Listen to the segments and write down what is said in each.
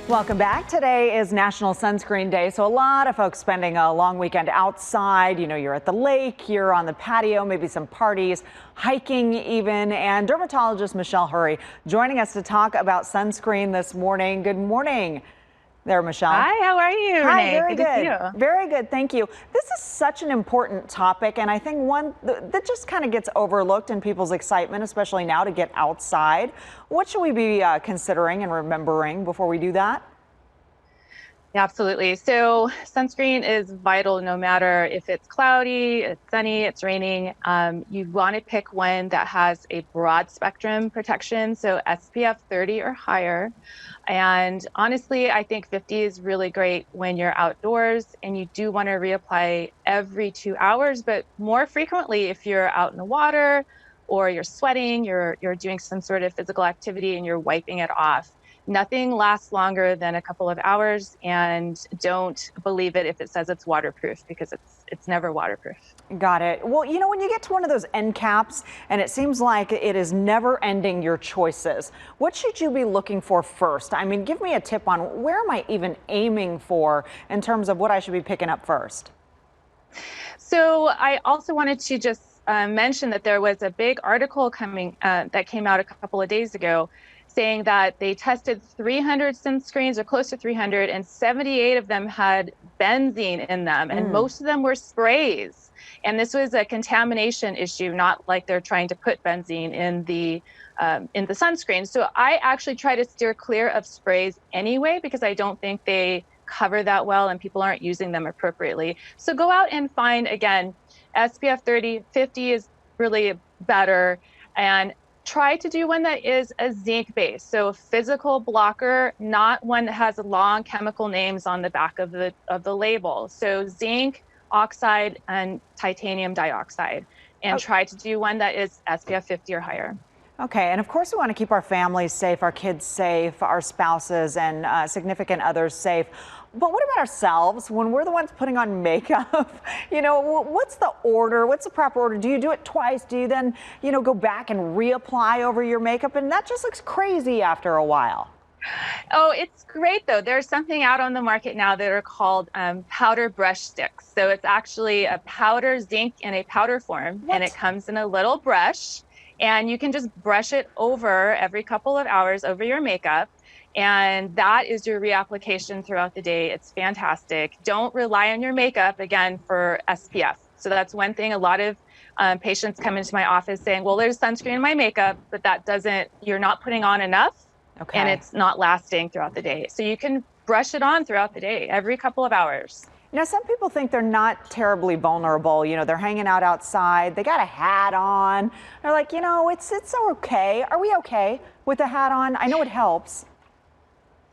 Welcome back. Today is National Sunscreen Day, so a lot of folks spending a long weekend outside. You know, you're at the lake, you're on the patio, maybe some parties, hiking even. And dermatologist Michelle Hure joining us to talk about sunscreen this morning. Good morning there, Michelle. Hi, how are you, Hi, Renee? very Good to see good. you. Very good, thank you. This is such an important topic, and I think one that just kind of gets overlooked in people's excitement, especially now to get outside. What should we be considering and remembering before we do that? Yeah, absolutely. So sunscreen is vital no matter if it's cloudy, it's sunny, it's raining. You want to pick one that has a broad spectrum protection, so SPF 30 or higher. And honestly, I think 50 is really great when you're outdoors and you do want to reapply every 2 hours, but more frequently if you're out in the water or you're sweating, you're doing some sort of physical activity and you're wiping it off. Nothing lasts longer than a couple of hours, and don't believe it if it says it's waterproof, because it's never waterproof. Got it. Well, you know, when you get to one of those end caps and it seems like it is never ending your choices, what should you be looking for first? I mean, give me a tip on where am I even aiming for in terms of what I should be picking up first? So I also wanted to just mention that there was a big article that came out a couple of days ago saying that they tested 300 sunscreens, or close to 300, and 78 of them had benzene in them, and most of them were sprays. And this was a contamination issue, not like they're trying to put benzene in the sunscreen. So I actually try to steer clear of sprays anyway, because I don't think they cover that well and people aren't using them appropriately. So go out and find, again, SPF 30, 50 is really better, and try to do one that is a zinc base. So a physical blocker, not one that has long chemical names on the back of the label. So zinc oxide and titanium dioxide, and try to do one that is SPF 50 or higher. Okay, and of course we want to keep our families safe, our kids safe, our spouses and significant others safe. But what about ourselves when we're the ones putting on makeup? You know, what's the order? What's the proper order? Do you do it twice? Do you then, you know, go back and reapply over your makeup? And that just looks crazy after a while. Oh, it's great though. There's something out on the market now that are called powder brush sticks. So it's actually a powder zinc in a powder form, and it comes in a little brush, and you can just brush it over every couple of hours over your makeup. And that is your reapplication throughout the day. It's fantastic. Don't rely on your makeup, again, for SPF. So that's one thing. A lot of patients come into my office saying, well, there's sunscreen in my makeup, but you're not putting on enough. Okay. And it's not lasting throughout the day. So you can brush it on throughout the day, every couple of hours. Now, some people think they're not terribly vulnerable. You know, they're hanging out outside. They got a hat on. They're like, you know, it's okay. Are we okay with the hat on? I know it helps.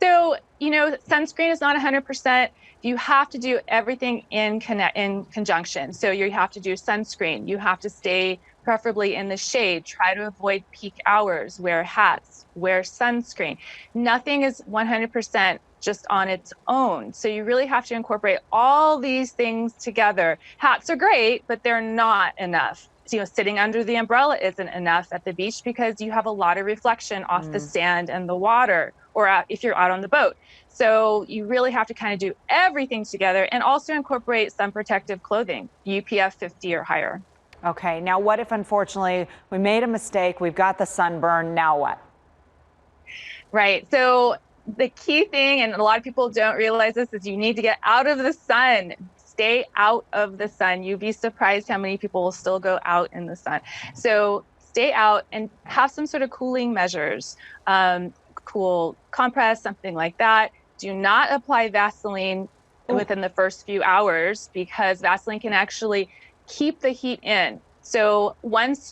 So, you know, sunscreen is not 100%. You have to do everything in conjunction. So you have to do sunscreen. You have to stay preferably in the shade. Try to avoid peak hours. Wear hats. Wear sunscreen. Nothing is 100% just on its own. So you really have to incorporate all these things together. Hats are great, but they're not enough. So, you know, sitting under the umbrella isn't enough at the beach because you have a lot of reflection off the sand and the water, or if you're out on the boat. So you really have to kind of do everything together, and also incorporate some protective clothing, UPF 50 or higher. Okay, now what if unfortunately we made a mistake, we've got the sunburn, now what? Right, so the key thing, and a lot of people don't realize this, is you need to get out of the sun. Stay out of the sun. You'd be surprised how many people will still go out in the sun. So stay out and have some sort of cooling measures, cool compress, something like that. Do not apply Vaseline within the first few hours, because Vaseline can actually keep the heat in. So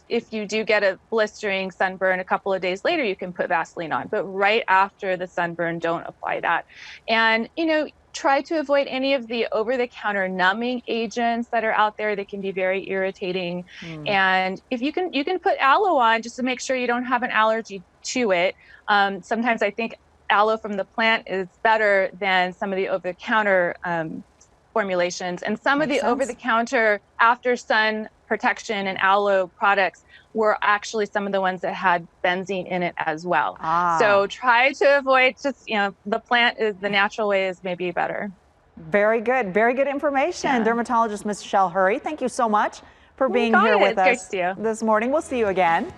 if you do get a blistering sunburn a couple of days later, you can put Vaseline on, but right after the sunburn, don't apply that. And, you know, try to avoid any of the over-the-counter numbing agents that are out there. They can be very irritating. And if you can put aloe on just to make sure you don't have an allergy to it. Sometimes I think aloe from the plant is better than some of the over-the-counter formulations. And some of the over-the-counter after sun protection and aloe products were actually some of the ones that had benzene in it as well. So try to avoid just, the plant is the natural way is maybe better. Very good. Very good information. Yeah. Dermatologist Michelle Hure, thank you so much for being here with us this morning. We'll see you again.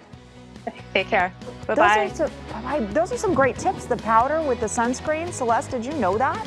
Take care. Bye-bye. Those are some great tips. The powder with the sunscreen. Celeste, did you know that?